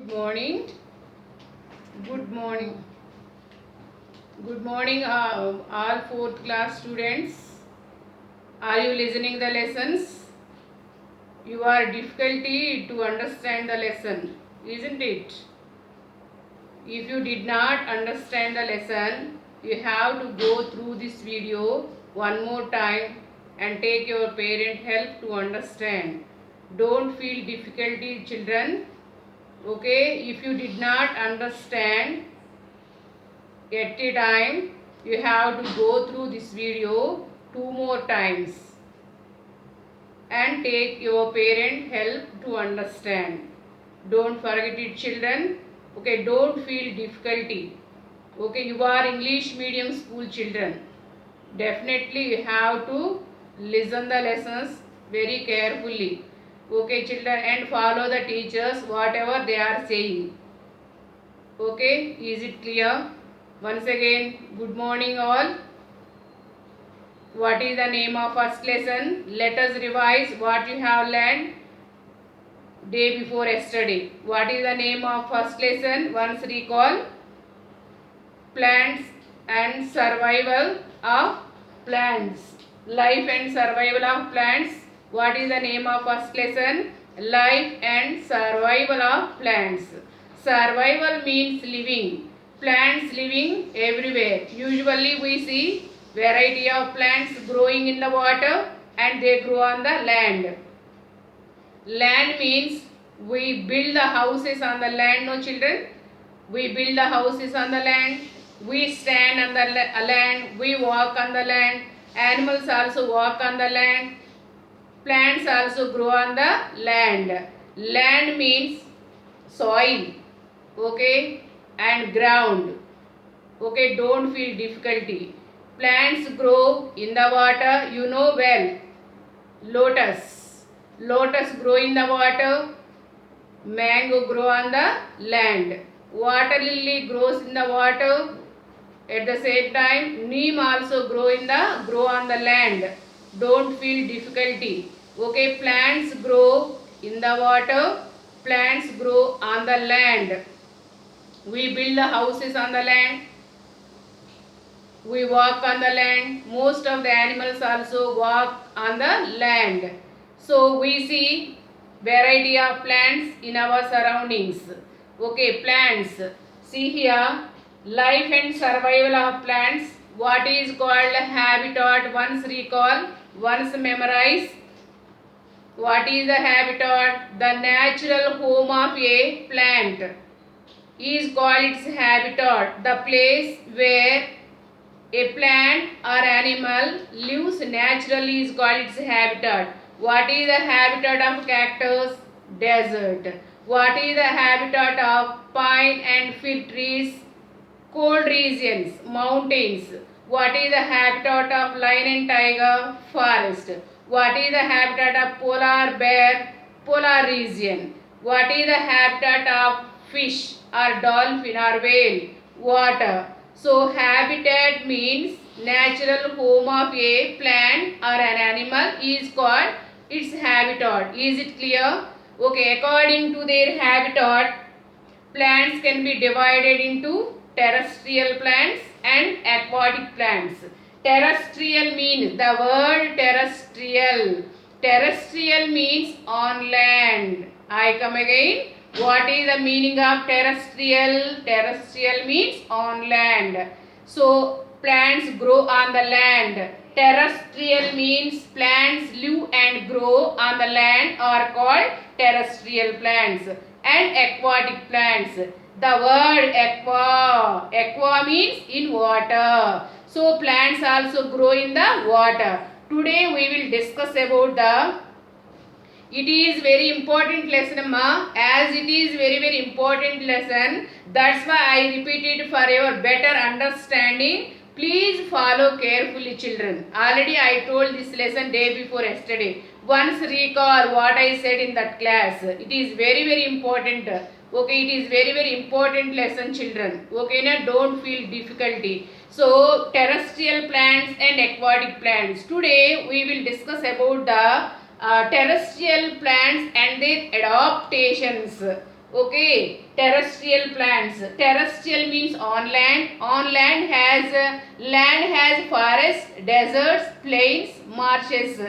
Good morning. Good morning. Good morning, all fourth class students. Are you listening the lessons? You are difficulty to understand the lesson, isn't it? If you did not understand the lesson, you have to go through this video one more time and take your parent help to understand. Don't feel difficulty, children. Okay, if you did not understand at a time, you have to go through this video two more times and take your parent help to understand. Don't forget it, children. Okay, don't feel difficulty. Okay, you are English medium school children. Definitely you have to listen the lessons very carefully. Okay, children, and follow the teachers whatever they are saying. Okay, is it clear? Once again, good morning all. What is the name of first lesson? Let us revise what you have learned day before yesterday. What is the name of first lesson? Once recall. Plants and survival of plants. Life and survival of plants. What is the name of first lesson? Life and survival of plants. Survival means living. Plants living everywhere. Usually we see variety of plants growing in the water and they grow on the land. Land means we build the houses on the land, no children? We build the houses on the land. We stand on the land. We walk on the land. Animals also walk on the land. Plants also grow on the land. Land means soil. Okay, and ground. Okay, don't feel difficulty. Plants grow in the water, you know well. Lotus. Lotus grow in the water. Mango grow on the land. Water lily grows in the water. At the same time, neem also grow on the land. Don't feel difficulty. Okay, plants grow in the water. Plants grow on the land. We build the houses on the land. We walk on the land. Most of the animals also walk on the land. So we see variety of plants in our surroundings. Okay, plants. See here, life and survival of plants. What is called habitat? Once recall, once memorize. What is the habitat? The natural home of a plant is called its habitat. The place where a plant or animal lives naturally is called its habitat. What is the habitat of cactus? Desert. What is the habitat of pine and fig trees? Cold regions, mountains. What is the habitat of lion and tiger? Forest. What is the habitat of polar bear? Polar region. What is the habitat of fish or dolphin or whale? Water. So habitat means natural home of a plant or an animal is called its habitat. Is it clear? Okay, according to their habitat, plants can be divided into terrestrial plants and aquatic plants. Terrestrial means the word terrestrial. Terrestrial means on land. I come again. What is the meaning of terrestrial? Terrestrial means on land. So plants grow on the land. Terrestrial means plants live and grow on the land are called terrestrial plants. And aquatic plants. The word aqua. Aqua means in water. So plants also grow in the water. Today we will discuss about it is very important lesson, amma. As it is very important lesson, that's why I repeat it for your better understanding. Please follow carefully, children. Already I told this lesson day before yesterday. Once recall what I said in that class. It is very important. Okay, it is very important lesson, children. Okay, now don't feel difficulty. So terrestrial plants and aquatic plants. Today we will discuss about the terrestrial plants and their adaptations. Okay, terrestrial plants. Terrestrial means on land. On land has forests, deserts, plains, marshes.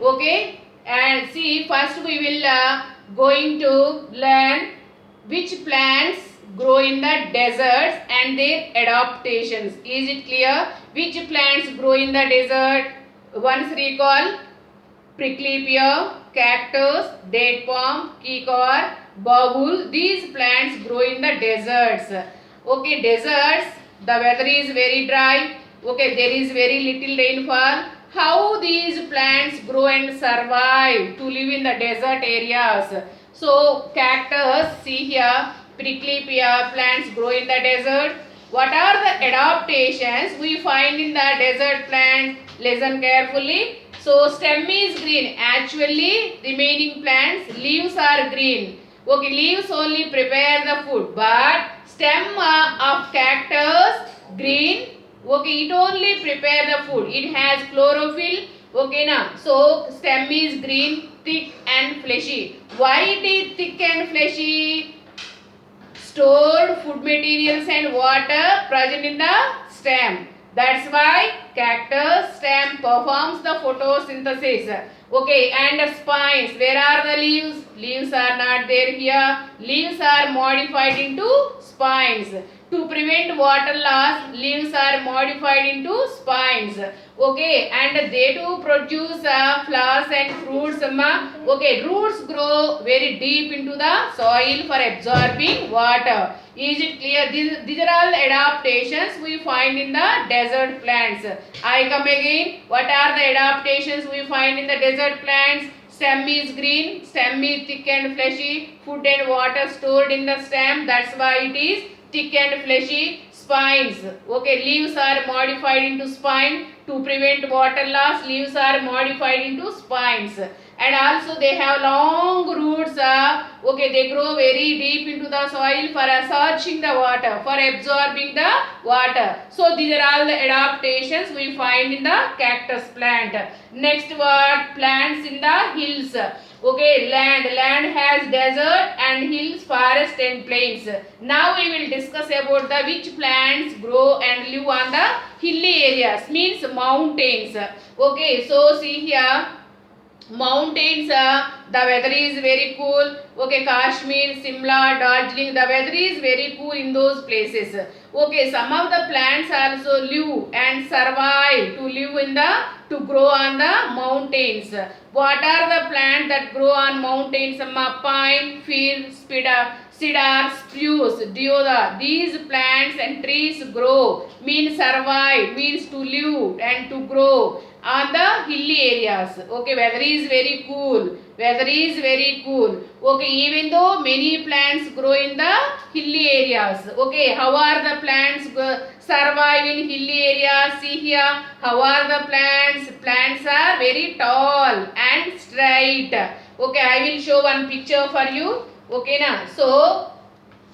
Okay, and see, first we will going to learn which plants grow in the deserts and their adaptations. Is it clear? Which plants grow in the desert? Once recall: prickly pear, cactus, date palm, kikor, babul. These plants grow in the deserts. Okay, deserts, the weather is very dry. Okay, there is very little rainfall. How these plants grow and survive to live in the desert areas? So, cactus, see here, prickly pear plants grow in the desert. What are the adaptations we find in the desert plants? Listen carefully. So stem is green. Actually, remaining plants leaves are green. Okay, leaves only prepare the food, but stem of cactus green. Okay, it only prepare the food. It has chlorophyll. Okay, now so stem is green, thick and fleshy. Why it is thick and fleshy? Stored food materials and water present in the stem. That's why cactus stem performs the photosynthesis. Okay, and the spines. Where are the leaves? Leaves are not there here. Leaves are modified into spines. To prevent water loss, leaves are modified into spines. Okay, and they too produce flowers and fruits. Okay, roots grow very deep into the soil for absorbing water. Is it clear? These are all adaptations we find in the desert plants. I come again. What are the adaptations we find in the desert plants? Stem is green, stem is thick and fleshy, food and water stored in the stem. That's why it is thick and fleshy. Spines. Okay, leaves are modified into spine. To prevent water loss, leaves are modified into spines. And also they have long roots. Okay, they grow very deep into the soil for searching the water, for absorbing the water. So these are all the adaptations we find in the cactus plant. Next word, plants in the hills. Okay, land has desert and hills, forest and plains. Now we will discuss about the which plants grow and live on the hilly areas, means mountains. Okay, so see here, mountains, the weather is very cool. Okay, Kashmir, Simla, Darjeeling, the weather is very cool in those places. Okay, some of the plants also live and survive to live in the, to grow on the mountains. What are the plants that grow on mountains? Pine, fir, cedar, spruce, deodar. These plants and trees grow, means survive, means to live and to grow on the hilly areas. Okay, weather is very cool. Weather is very cool. Okay, even though many plants grow in the hilly areas. Okay, how are the plants survive in hilly areas? See here, how are the plants? Plants are very tall and straight. Okay, I will show one picture for you. Okay, now, so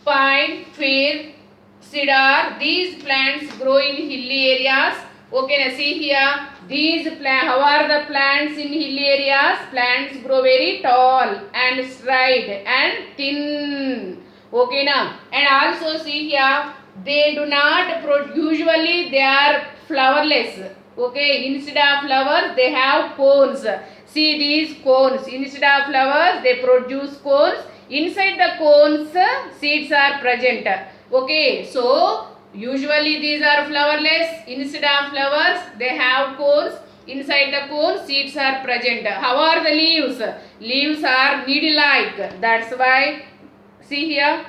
pine, fir, cedar, these plants grow in hilly areas. Okay, now see here, these plants, how are the plants in hilly areas? Plants grow very tall and straight and thin. Okay, now, and also see here, they do not produce, usually they are flowerless. Okay, instead of flowers, they have cones. See these cones, instead of flowers, they produce cones. Inside the cones, seeds are present. Okay, so usually these are flowerless. Instead of flowers, they have cones. Inside the cone, seeds are present. How are the leaves? Leaves are needle-like. That's why, see here,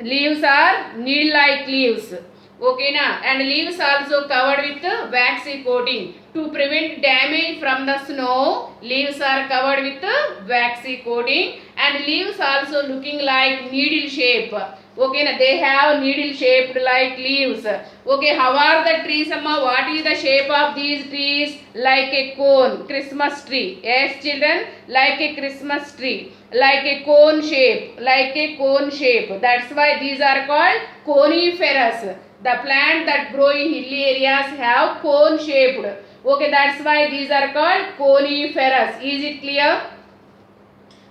leaves are needle-like leaves. Okay, na? And leaves also covered with waxy coating. To prevent damage from the snow, leaves are covered with waxy coating, and leaves also looking like needle shape. Okay, na? They have needle shaped like leaves. Okay, how are the trees, Amma? What is the shape of these trees? Like a cone, Christmas tree. Yes, children, like a Christmas tree. Like a cone shape, like a cone shape. That's why these are called coniferous. The plants that grow in hilly areas have cone shaped. Okay, that's why these are called coniferous. Is it clear?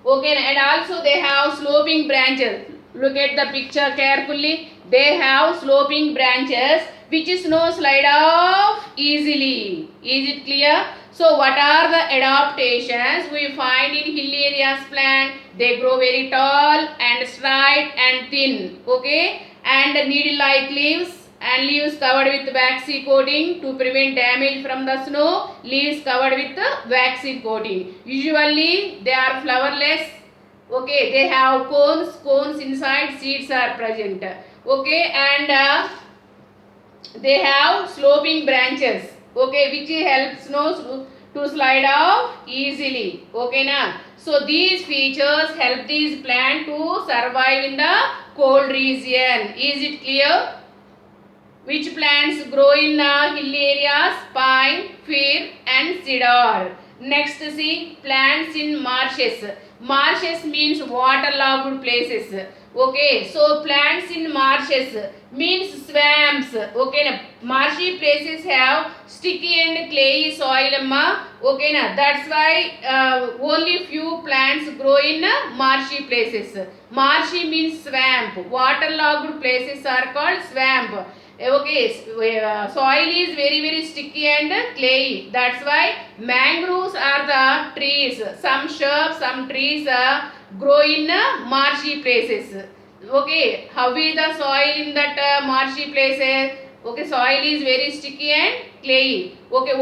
Okay, and also they have sloping branches. Look at the picture carefully. They have sloping branches which snow slide off easily. Is it clear? So what are the adaptations we find in hill areas plant? They grow very tall and straight and thin. Okay, and needle-like leaves and leaves covered with waxy coating to prevent damage from the snow. Leaves covered with waxy coating. Usually they are flowerless. Okay, they have cones inside, seeds are present. Okay, and they have sloping branches. Okay, which helps snow to slide off easily. Okay, na. So these features help these plant to survive in the cold region. Is it clear? Which plants grow in hill areas? Pine, fir and cedar. Next see plants in marshes. Marshes means waterlogged places. Okay, so plants in marshes means swamps. Okay, na marshy places have sticky and clayey soil. Okay, na that's why only few plants grow in marshy places. Marshy means swamp. Waterlogged places are called swamp. Okay, soil is very sticky and clayey. That's why mangroves are the trees. Some shrubs, some trees grow in marshy places. Okay, how is the soil in that marshy places? Okay, soil is very sticky and clayey. Okay,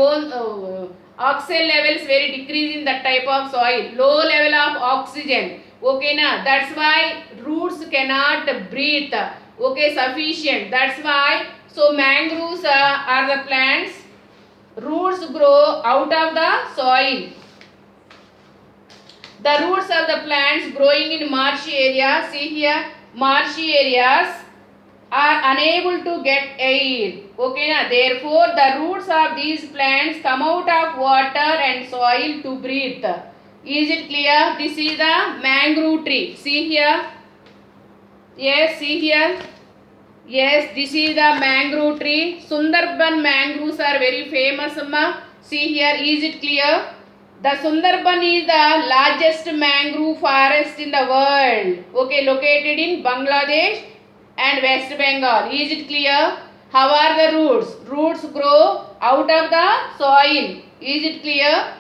oxygen levels very decrease in that type of soil. Low level of oxygen. Okay, na that's why roots cannot breathe. Okay, sufficient. That's why so mangroves are the plants. Roots grow out of the soil. The roots of the plants growing in marshy areas, see here, marshy areas are unable to get air. Okay, na? Therefore, the roots of these plants come out of water and soil to breathe. Is it clear? This is the mangrove tree. See here. Yes, see here. Yes, this is the mangrove tree. Sundarban mangroves are very famous. See here, is it clear? The Sundarban is the largest mangrove forest in the world. Okay, located in Bangladesh and West Bengal. Is it clear? How are the roots? Roots grow out of the soil. Is it clear?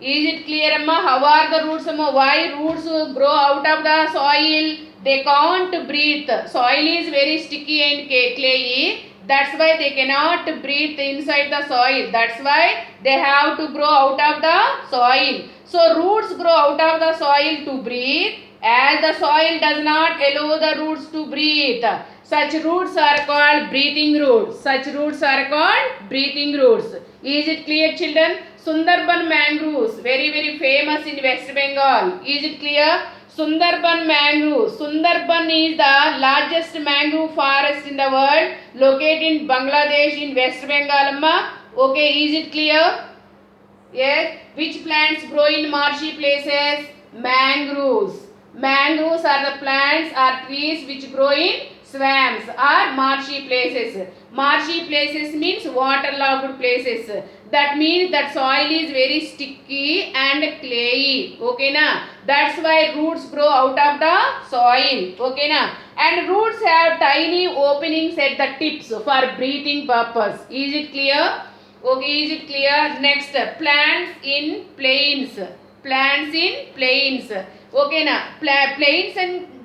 Is it clear, Amma? How are the roots, Amma? Why roots grow out of the soil? They can't breathe. Soil is very sticky and clayey. That's why they cannot breathe inside the soil. That's why they have to grow out of the soil. So roots grow out of the soil to breathe, as the soil does not allow the roots to breathe. Such roots are called breathing roots. Such roots are called breathing roots. Is it clear, children? Sundarban mangroves, very famous in West Bengal. Is it clear? Sundarban mangrove. Sundarban is the largest mangrove forest in the world, located in Bangladesh in West Bengal. Okay, is it clear? Yes. Which plants grow in marshy places? Mangroves. Mangroves are the plants or trees which grow in swamps or marshy places. Marshy places means waterlogged places. That means that soil is very sticky and clayey. Okay, na? That's why roots grow out of the soil. Okay, na? And roots have tiny openings at the tips for breathing purpose. Is it clear? Okay, is it clear? Next, plants in plains. Plants in plains. Okay, na?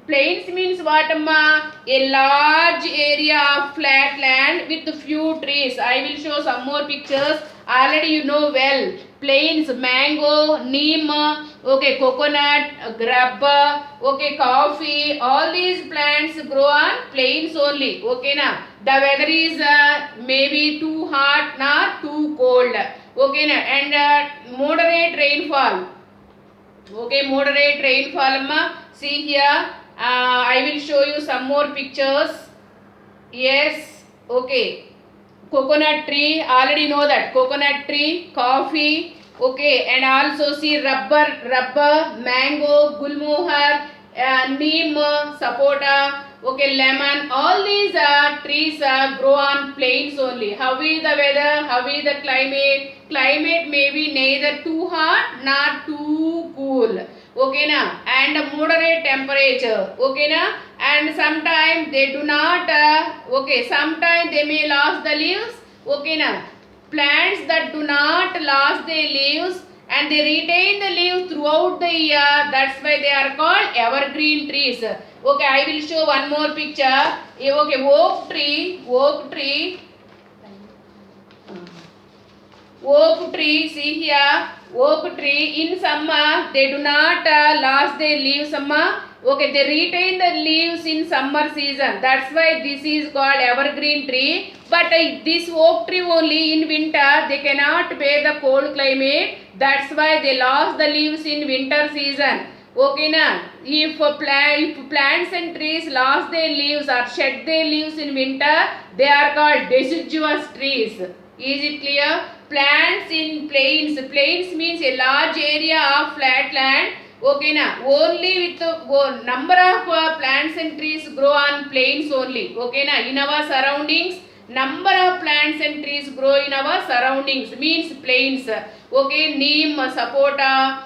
Plains means what, Amma? A large area of flat land with few trees. I will show some more pictures. Already you know well. Plains, mango, neem, okay, coconut, grub, okay, coffee. All these plants grow on plains only. Okay, na? The weather is maybe too hot, not too cold. Okay, na? And moderate rainfall. Okay, moderate rainfall, Amma. See here. I will show you some more pictures. Yes, okay. Coconut tree, already know that. Coconut tree, coffee, okay, and also see rubber, mango, gulmohar, neem, sapota, okay, lemon. All these trees grow on plains only. How is the weather? How is the climate? Climate may be neither too hot nor too cool. okay na, and moderate temperature, okay na, and sometimes they do not okay, sometimes they may lose the leaves, okay na. Plants that do not lose their leaves and they retain the leaves throughout the year, that's why they are called evergreen trees. Okay, I will show one more picture. Okay, oak tree, see here, oak tree in summer they do not lose their leaves summer, okay, they retain the leaves in summer season, that's why this is called evergreen tree. But this oak tree only in winter they cannot bear the cold climate, that's why they lost the leaves in winter season, okay na. If plants and trees lost their leaves or shed their leaves in winter, they are called deciduous trees. Is it clear? Plants in plains, plains means a large area of flat land, okay na, only with the number of plants and trees grow on plains only, okay na. In our surroundings, number of plants and trees grow in our surroundings means plains, okay. Neem, sapota,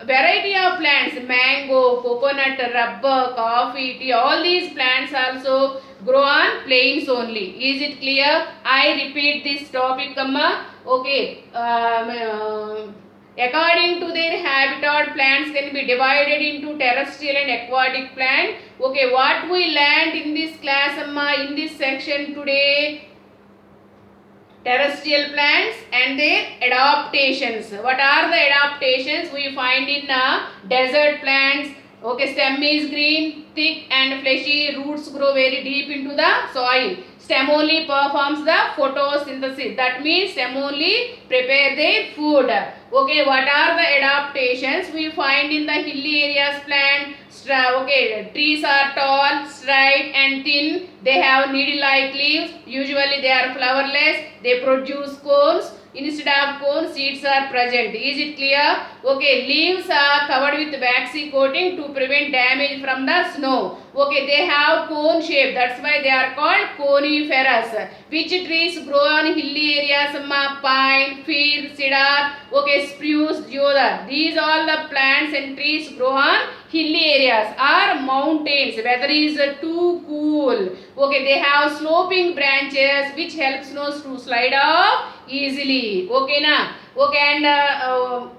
variety of plants, mango, coconut, rubber, coffee, tea, all these plants also grow on plains only. Is it clear? I repeat this topic, okay. According to their habitat, plants can be divided into terrestrial and aquatic plant. Okay, what we learned in this class, in this section today? Terrestrial plants and their adaptations. What are the adaptations we find in desert plants? Okay, stem is green, thick and fleshy, roots grow very deep into the soil. Stem only performs the photosynthesis. That means stem only prepare their food. Okay, what are the adaptations we find in the hilly areas plant? Okay, trees are tall, straight and thin. They have needle-like leaves. Usually they are flowerless. They produce cones. Instead of cones, seeds are present. Is it clear? Okay, leaves are covered with waxy coating to prevent damage from the snow. Okay, they have cone shape. That's why they are called coniferous. Which trees grow on hilly areas? Pine, fir, cedar, okay, spruce, deodar. These all the plants and trees grow on hilly areas or mountains. Weather is too cool. Okay, they have sloping branches which help snows to slide off easily. Okay na. Okay, and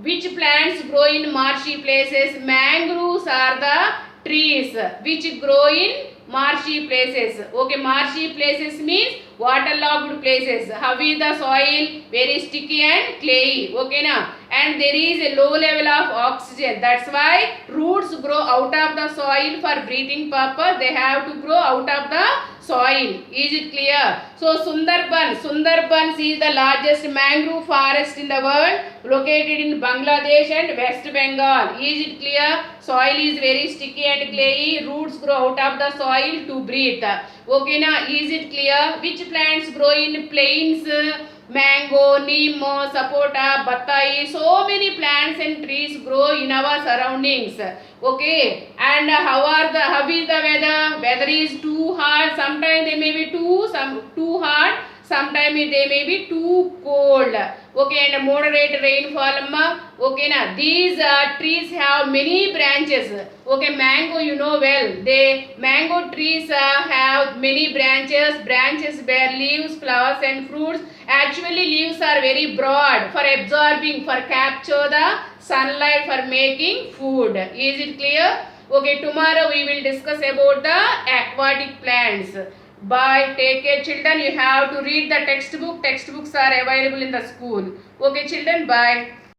which plants grow in marshy places? Mangroves are the trees which grow in marshy places. Okay, marshy places means waterlogged places. How is the soil? Very sticky and clayey. Okay na. And there is a low level of oxygen. That's why roots grow out of the soil for breathing purpose. They have to grow out of the soil. Is it clear? So Sundarbans is the largest mangrove forest in the world, located in Bangladesh and West Bengal. Is it clear? Soil is very sticky and clayey. Roots grow out of the soil to breathe. Okay na? Is it clear? Which plants grow in plains? Mango, neem, sapota, battai, so many plants and trees grow in our surroundings. Okay, and how is the weather? Weather is too hot. Sometimes they may be too hot. Sometimes they may be too cold. Okay, and moderate rainfall. Okay, na these trees have many branches. Okay, mango you know well. Mango trees have many branches. Branches bear leaves, flowers and fruits. Actually, leaves are very broad for absorbing, for capture the sunlight, for making food. Is it clear? Okay, tomorrow we will discuss about the aquatic plants. Bye. Take care, children. You have to read the textbook. Textbooks are available in the school. Okay, children. Bye.